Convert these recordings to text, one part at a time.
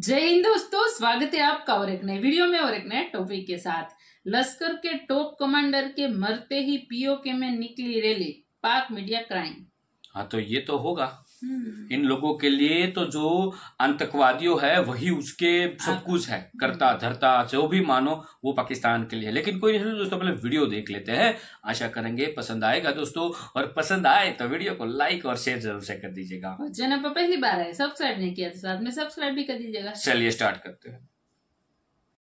जय हिंद दोस्तों, स्वागत है आपका और एक नए वीडियो में और एक नए टॉपिक के साथ। लश्कर के टॉप कमांडर के मरते ही पीओके में निकली रैली, पाक मीडिया क्राइम। हाँ, तो ये तो होगा इन लोगों के लिए, तो जो आतंकवादियों है वही उसके सब कुछ है, करता धरता जो भी मानो वो पाकिस्तान के लिए। लेकिन कोई नहीं दोस्तों, पहले वीडियो देख लेते हैं, आशा करेंगे पसंद आएगा दोस्तों, और पसंद आए तो वीडियो को लाइक और शेयर जरूर से कर दीजिएगा। चैनल पर पहली बार है, सब्सक्राइब नहीं किया तो साथ में सब्सक्राइब भी कर दीजिएगा। चलिए स्टार्ट करते हैं।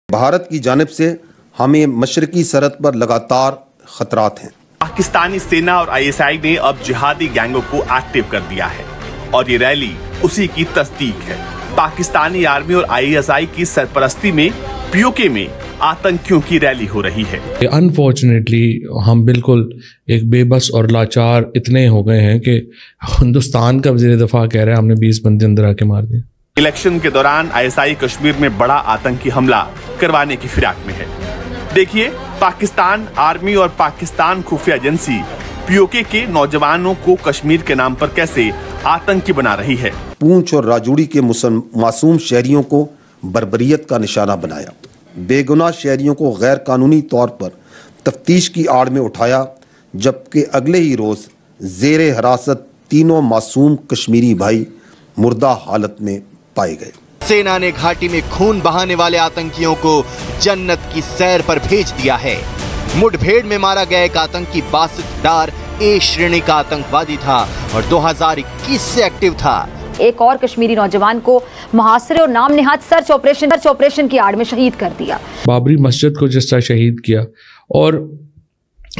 भारत की जानिब से हमें मशरकी सरहद पर लगातार खतरात हैं। पाकिस्तानी सेना और आईएसआई ने अब जिहादी गैंगों को एक्टिव कर दिया है और ये रैली उसी की तस्दीक है। पाकिस्तानी आर्मी और आईएसआई की सरपरस्ती में पीओके में आतंकियों की रैली हो रही है। अनफॉर्चुनेटली हम बिल्कुल एक बेबस और लाचार इतने हो गए हैं कि हिंदुस्तान का वज़ीर दफा कह रहा है हमने 20 बंदे अंदर आके मार दिए। इलेक्शन के दौरान आईएसआई कश्मीर में बड़ा आतंकी हमला करवाने की फिराक में है। देखिए, पाकिस्तान आर्मी और पाकिस्तान खुफिया एजेंसी पीओके के नौजवानों को कश्मीर के नाम पर कैसे आतंकी बना रही है। पूंछ और राजौरी के मासूम शहरियों को बर्बरियत का निशाना बनाया, बेगुनाह शहरियों को गैर कानूनी तौर पर तफ्तीश की आड़ में उठाया, जबकि अगले ही रोज जेरे हिरासत तीनों मासूम कश्मीरी भाई मुर्दा हालत में पाए गए। सेना ने घाटी में खून बहाने वाले आतंकियों को जन्नत की सैर पर भेज दिया है। मुठभेड़ में मारा गया एक आतंकी 62 डार ए श्रेणी का आतंकवादी था और 2021 से एक्टिव था। एक और कश्मीरी नौजवान को मुहासरे और नाम निहाद सर्च ऑपरेशन की आड़ में शहीद कर दिया। बाबरी मस्जिद को जिस तरह शहीद किया और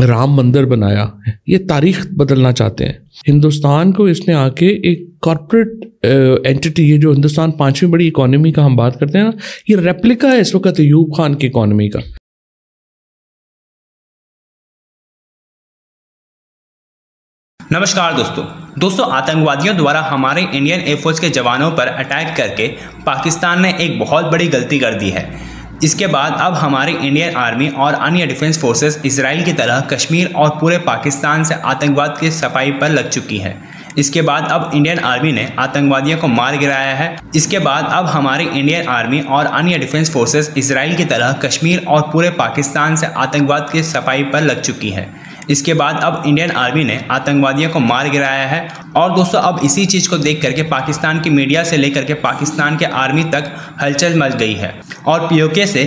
राम मंदिर बनाया, ये तारीख बदलना चाहते हैं। हिंदुस्तान को इसने आके एक कॉर्पोरेट एंटिटी, ये जो हिंदुस्तान 5वीं बड़ी इकोनॉमी का हम बात करते हैं ना, ये रेप्लिका है इस वक्त अयूब खान की इकोनॉमी का। नमस्कार दोस्तों, आतंकवादियों द्वारा हमारे इंडियन एयरफोर्स के जवानों पर अटैक करके पाकिस्तान ने एक बहुत बड़ी गलती कर दी है। इसके बाद अब हमारी इंडियन आर्मी और अन्य डिफेंस फोर्सेस इजराइल की तरह कश्मीर और पूरे पाकिस्तान से आतंकवाद की सफाई पर लग चुकी है। इसके बाद अब इंडियन आर्मी ने आतंकवादियों को मार गिराया है। इसके बाद अब हमारी इंडियन आर्मी और अन्य डिफेंस फोर्सेस इजराइल की तरह कश्मीर और पूरे पाकिस्तान से आतंकवाद की सफाई पर लग चुकी है। इसके बाद अब इंडियन आर्मी ने आतंकवादियों को मार गिराया है। और दोस्तों, अब इसी चीज़ को देख करके पाकिस्तान की मीडिया से लेकर के पाकिस्तान के आर्मी तक हलचल मच गई है और पीओके से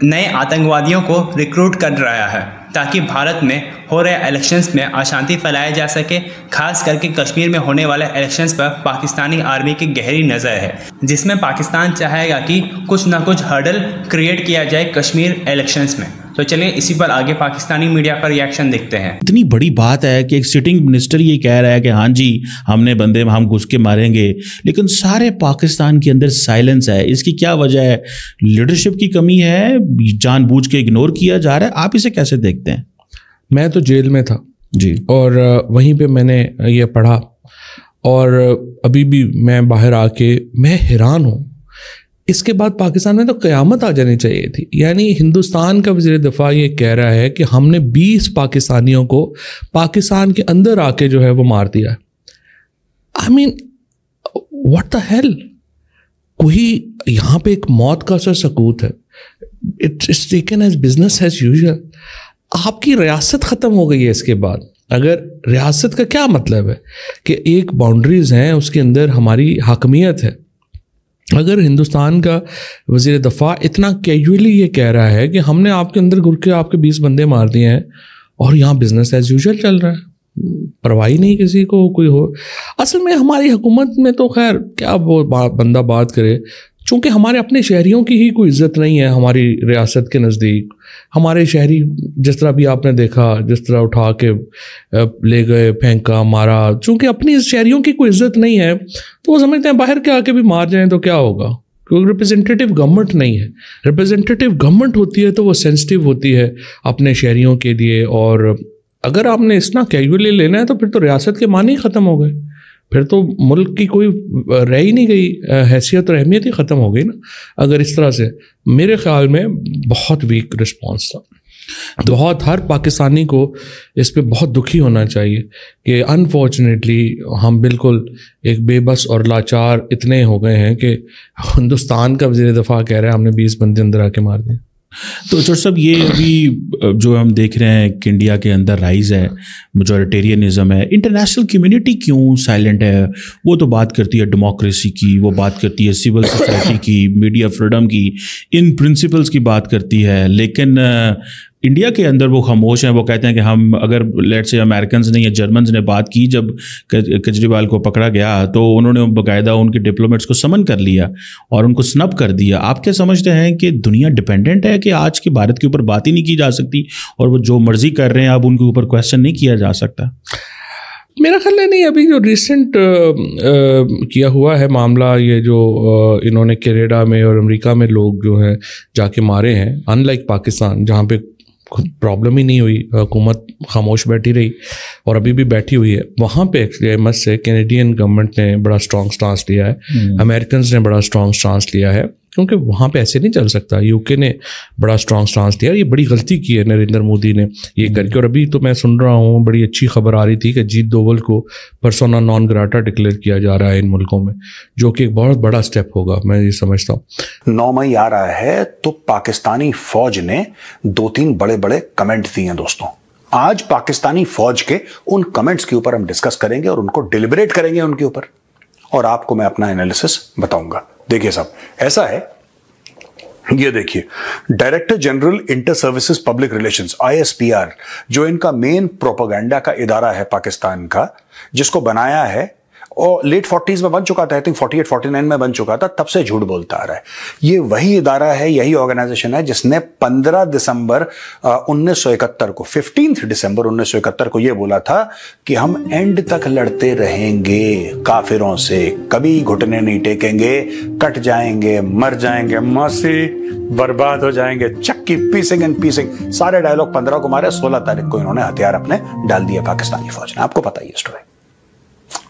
नए आतंकवादियों को रिक्रूट कर रहा है ताकि भारत में हो रहे इलेक्शंस में अशांति फैलाया जा सके। खास करके कश्मीर में होने वाले इलेक्शंस पर पाकिस्तानी आर्मी की गहरी नज़र है, जिसमें पाकिस्तान चाहेगा कि कुछ ना कुछ हर्डल क्रिएट किया जाए कश्मीर इलेक्शंस में। तो चलिए इसी पर आगे पाकिस्तानी मीडिया का रिएक्शन देखते हैं। इतनी बड़ी बात है कि एक सिटिंग मिनिस्टर ये कह रहा है कि हाँ जी हमने बंदे हम घुस के मारेंगे, लेकिन सारे पाकिस्तान के अंदर साइलेंस है। इसकी क्या वजह है? लीडरशिप की कमी है, जानबूझ के इग्नोर किया जा रहा है। आप इसे कैसे देखते हैं? मैं तो जेल में था जी, और वहीं पे मैंने ये पढ़ा और अभी भी मैं बाहर आके मैं हैरान हूँ। इसके बाद पाकिस्तान में तो क़यामत आ जानी चाहिए थी। यानी हिंदुस्तान का वज़ीर दफ़ा ये कह रहा है कि हमने 20 पाकिस्तानियों को पाकिस्तान के अंदर आके जो है वो मार दिया। I mean what the hell. कोई यहाँ पे एक मौत का सा सकूत है। It's taken as business as usual. आपकी रियासत ख़त्म हो गई है। इसके बाद अगर रियासत का क्या मतलब है कि एक बाउंड्रीज़ हैं, उसके अंदर हमारी हाकमियत है। अगर हिंदुस्तान का वज़ीर दफ़ा इतना कैजुअली ये कह रहा है कि हमने आपके अंदर घुस के आपके 20 बंदे मार दिए हैं और यहाँ बिजनेस एज यूजुअल चल रहा है, परवाही नहीं किसी को कोई हो। असल में हमारी हुकूमत में तो खैर क्या वो बंदा बात करे, चूँकि हमारे अपने शहरियों की ही कोई इज़्ज़त नहीं है हमारी रियासत के नज़दीक। हमारे शहरी जिस तरह भी आपने देखा, जिस तरह उठा के ले गए, फेंका, मारा, चूँकि अपनी शहरियों की कोई इज़्ज़त नहीं है तो वो समझते हैं बाहर के आके भी मार जाएं तो क्या होगा, क्योंकि रिप्रेजेंटेटिव गवर्नमेंट नहीं है। रिप्रेजेंटेटिव गवर्नमेंट होती है तो वो सेंसिटिव होती है अपने शहरियों के लिए। और अगर आपने इतना कैजुअली लेना है तो फिर तो रियासत के मानी ख़त्म हो गए, फिर तो मुल्क की कोई रह ही नहीं गई, हैसियत और अहमियत ही ख़त्म हो गई ना। अगर इस तरह से, मेरे ख्याल में बहुत वीक रिस्पॉन्स था। बहुत हर पाकिस्तानी को इस पे बहुत दुखी होना चाहिए कि अनफॉर्चुनेटली हम बिल्कुल एक बेबस और लाचार इतने हो गए हैं कि हिंदुस्तान का वज़ीर दफ़ा कह रहा है हमने 20 बंदे अंदर आके मार दिए। तो चौर साहब, ये अभी जो हम देख रहे हैं कि इंडिया के अंदर राइज है, मेजॉरिटेरियनिज्म है, इंटरनेशनल कम्युनिटी क्यों साइलेंट है? वो तो बात करती है डेमोक्रेसी की, वो बात करती है सिविल सोसाइटी की, मीडिया फ्रीडम की, इन प्रिंसिपल्स की बात करती है, लेकिन इंडिया के अंदर वो खामोश हैं। वो कहते हैं कि हम अगर लेट्स से अमेरिकन ने या जर्मन ने बात की, जब केजरीवाल को पकड़ा गया तो उन्होंने बाकायदा उनके डिप्लोमेट्स को समन कर लिया और उनको स्नब कर दिया। आप क्या समझते हैं कि दुनिया डिपेंडेंट है कि आज के भारत के ऊपर बात ही नहीं की जा सकती और वो जो मर्जी कर रहे हैं अब उनके ऊपर क्वेश्चन नहीं किया जा सकता? मेरा ख्याल है नहीं। अभी जो रिसेंट किया हुआ है मामला, ये जो इन्होंने कनाडा में और अमेरिका में लोग जो है जाके मारे हैं, अनलाइक पाकिस्तान जहाँ पे प्रॉब्लम ही नहीं हुई, हुकूमत खामोश बैठी रही और अभी भी बैठी हुई है, वहाँ पे एक्चुअली मस से कैनेडियन गवर्नमेंट ने बड़ा स्ट्रॉन्ग स्टांस लिया है, अमेरिकन ने बड़ा स्ट्रॉन्ग स्टांस लिया है, क्योंकि वहाँ पे ऐसे नहीं चल सकता। यूके ने बड़ा स्ट्रॉन्ग स्टांस लिया। ये बड़ी गलती की है नरेंद्र मोदी ने ये करके। और अभी तो मैं सुन रहा हूँ, बड़ी अच्छी खबर आ रही थी कि अजीत डोवल को पर्सोना नॉन ग्राटा डिक्लेयर किया जा रहा है इन मुल्कों में, जो कि एक बहुत बड़ा स्टेप होगा, मैं ये समझता हूँ। 9 मई आ रहा है तो पाकिस्तानी फौज ने 2-3 बड़े बड़े कमेंट दिए हैं दोस्तों। आज पाकिस्तानी फौज के उन कमेंट्स के ऊपर हम डिस्कस करेंगे और उनको डिलिबरेट करेंगे उनके ऊपर, और आपको मैं अपना एनालिसिस बताऊंगा। देखिए साहब, ऐसा है, ये देखिए, director general inter services public relations ISPR, जो इनका मेन प्रोपेगेंडा का इदारा है पाकिस्तान का, जिसको बनाया है और लेट 40s में बन चुका था, आई थिंक 48-49 में बन चुका था, तब से झूठ बोलता आ रहा है। ये वही इदारा है, यही ऑर्गेनाइजेशन है जिसने 15 दिसंबर 1971 को 15 दिसंबर 1971 को ये बोला था कि हम एंड तक लड़ते रहेंगे काफिरों से, कभी घुटने नहीं टेकेंगे, कट जाएंगे, मर जाएंगे, मौसी बर्बाद हो जाएंगे, चक्की पीसिंग एंड पीसिंग, सारे डायलॉग 15 को मारे, 16 तारीख को इन्होंने हथियार अपने डाल दिए पाकिस्तानी फौज ने। आपको पता ही है स्टोरी,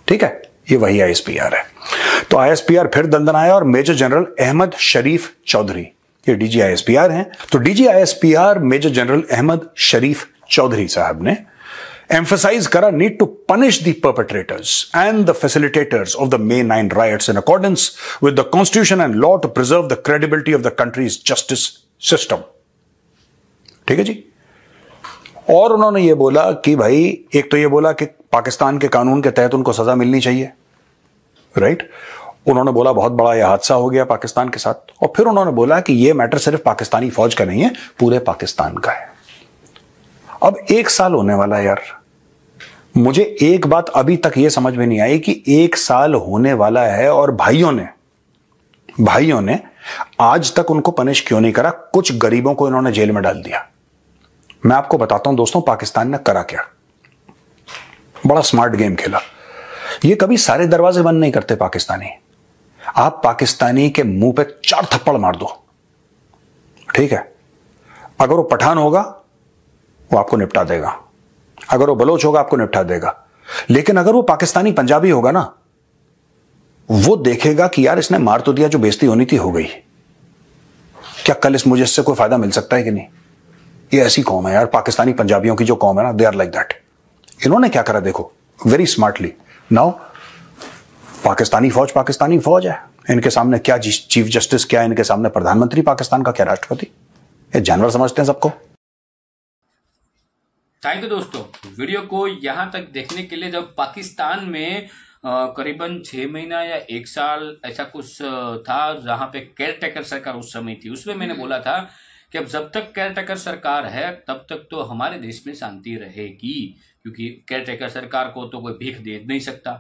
ठीक है? ये वही ISPR है। तो ISPR फिर दंदन आया और मेजर जनरल अहमद शरीफ चौधरी, ये DG ISPR हैं। तो DG ISPR major general Ahmed Sharif Chaudhry sahab ने emphasize करा need to punish the perpetrators and the facilitators of the May 9 riots in accordance with the constitution and law to preserve the credibility of the country's justice system। ठीक है जी। और उन्होंने ये बोला कि भाई, एक तो ये बोला कि पाकिस्तान के कानून के तहत उनको सजा मिलनी चाहिए, राइट? उन्होंने बोला बहुत बड़ा यह हादसा हो गया पाकिस्तान के साथ, और फिर उन्होंने बोला कि यह मैटर सिर्फ पाकिस्तानी फौज का नहीं है, पूरे पाकिस्तान का है। अब 1 साल होने वाला है यार। मुझे एक बात अभी तक यह समझ में नहीं आई कि 1 साल होने वाला है और भाइयों ने आज तक उनको पनिश क्यों नहीं करा। कुछ गरीबों को इन्होंने जेल में डाल दिया। मैं आपको बताता हूं दोस्तों, पाकिस्तान ने करा क्या। बड़ा स्मार्ट गेम खेला। ये कभी सारे दरवाजे बंद नहीं करते पाकिस्तानी। आप पाकिस्तानी के मुंह पे 4 थप्पड़ मार दो, ठीक है? अगर वो पठान होगा वो आपको निपटा देगा, अगर वो बलोच होगा आपको निपटा देगा, लेकिन अगर वो पाकिस्तानी पंजाबी होगा ना, वो देखेगा कि यार इसने मार तो दिया, जो बेइज्जती होनी थी हो गई, क्या कल मुझे इससे कोई फायदा मिल सकता है कि नहीं। ये ऐसी कौम है यार, पाकिस्तानी पंजाबियों की जो कौम है ना, दे आर लाइक दैट। इन्होंने क्या करा देखो, वेरी स्मार्टली। नाउ पाकिस्तानी फौज है, इनके सामने क्या चीफ जस्टिस, क्या इनके सामने प्रधानमंत्री पाकिस्तान का, क्या राष्ट्रपति, ये जानवर समझते हैं सबको। थैंक यू दोस्तों, वीडियो को यहां तक देखने के लिए। जब पाकिस्तान में करीबन 6 महीना या 1 साल ऐसा कुछ था जहां पे केयर टेकर सरकार उस समय थी, उसमें मैंने बोला था कि अब जब तक केयर टेकर सरकार है तब तक तो हमारे देश में शांति रहेगी, क्योंकि केयर टेकर सरकार को तो कोई भीख दे नहीं सकता।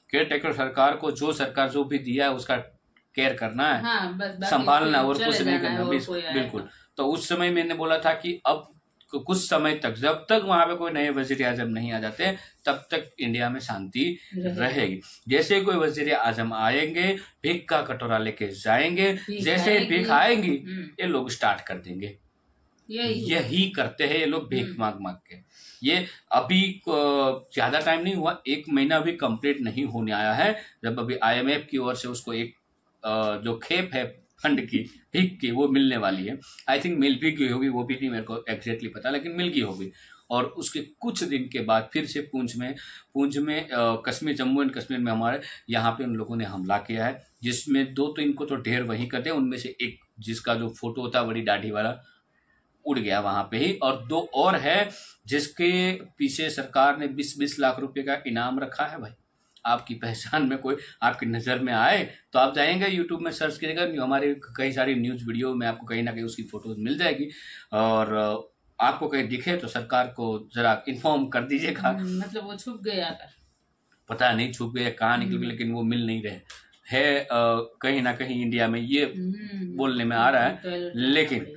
केयर टेकर सरकार को जो सरकार जो भी दिया है उसका केयर करना है, हाँ, संभालना, और कुछ नहीं करना। बिल्कुल। तो उस समय मैंने बोला था कि अब कुछ समय तक, जब तक वहां पे कोई नए वजीर आजम नहीं आ जाते, तब तक इंडिया में शांति रहेगी। जैसे कोई वजीर आजम आएंगे, भीख का कटोरा लेके जाएंगे, जैसे भीख आएंगी ये लोग स्टार्ट कर देंगे। यही करते हैं ये लोग, भीख मांग मांग के। ये अभी ज्यादा टाइम नहीं हुआ, 1 महीना भी कंप्लीट नहीं होने आया है, जब अभी IMF की ओर से उसको एक जो खेप है फंड की भीख की वो मिलने वाली है। आई थिंक मिल भी गई होगी, वो भी नहीं मेरे को एग्जैक्टली पता, लेकिन मिल गई होगी। और उसके कुछ दिन के बाद फिर से पूंछ में कश्मीर, जम्मू एंड कश्मीर में हमारे यहाँ पे उन लोगों ने हमला किया है, जिसमें 2 तो इनको तो ढेर वहीं करते हैं, उनमें से एक जिसका जो फोटो था बड़ी दाढ़ी वाला उड़ गया वहां पे ही, और 2 और है जिसके पीछे सरकार ने 20-20 लाख रुपए का इनाम रखा है। भाई आपकी पहचान में कोई आपकी नजर में आए तो आप जाएंगे यूट्यूब में सर्च करिएगा, हमारे कई सारी न्यूज वीडियो में आपको कहीं ना कहीं उसकी फोटोज मिल जाएगी, और आपको कहीं दिखे तो सरकार को जरा इन्फॉर्म कर दीजिएगा। मतलब वो छुप गया था, पता नहीं छुप गया कहाँ निकल गया, लेकिन वो मिल नहीं रहे है कहीं ना कहीं इंडिया में, ये बोलने में आ रहा है। लेकिन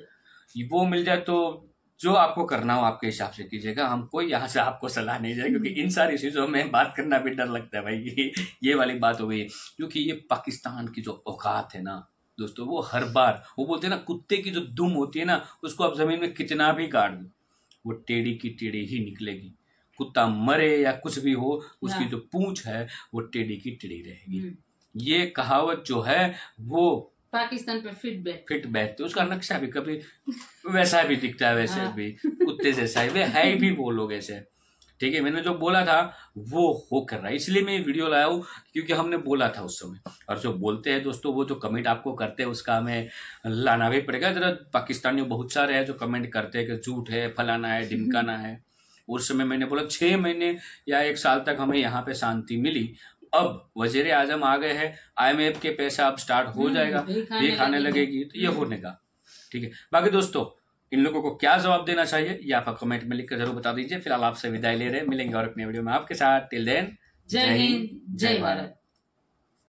वो मिल जाए तो जो आपको करना हो आपके हिसाब से कीजिएगा, हम कोई यहाँ से आपको सलाह नहीं जाए, क्योंकि इन सारी चीजों में बात करना भी डर लगता है भाई। ये वाली बात हो गई, क्योंकि ये पाकिस्तान की जो औकात है ना दोस्तों, वो हर बार वो बोलते हैं ना, कुत्ते की जो दुम होती है ना, उसको आप जमीन में कितना भी काट दो वो टेढ़ी की टेढ़ी ही निकलेगी। कुत्ता मरे या कुछ भी हो, उसकी जो पूंछ है वो टेढ़ी की टेढ़ी रहेगी। ये कहावत जो है वो पाकिस्तान पे फिट बैठते, उसका नक्शा भी कभी वैसा भी दिखता है, वैसे भी कुत्ते जैसा है, वे है भी वो लोग ऐसे। ठीक है, मैंने जो बोला था वो हो कर रहा है, इसलिए मैं ये वीडियो लाया हूँ, क्योंकि हमने बोला था उस समय। और जो बोलते हैं दोस्तों, वो जो कमेंट आपको करते हैं उसका हमें लाना भी पड़ेगा। जरा पाकिस्तानी बहुत सारे हैं जो कमेंट करते हैं कि झूठ है, फलाना है, ढिमकाना है। उस समय मैंने बोला 6 महीने या 1 साल तक हमें यहाँ पे शांति मिली, अब वजीर आजम आ गए हैं, IMF के पैसा अब स्टार्ट हो जाएगा, ये खाने लगेगी, तो ये होने का। ठीक है, बाकी दोस्तों इन लोगों को क्या जवाब देना चाहिए ये आप कमेंट में लिखकर जरूर बता दीजिए। फिलहाल आपसे विदाई ले रहे हैं, मिलेंगे और अपने वीडियो में आपके साथ। टिल देन, जय हिंद, जय भारत।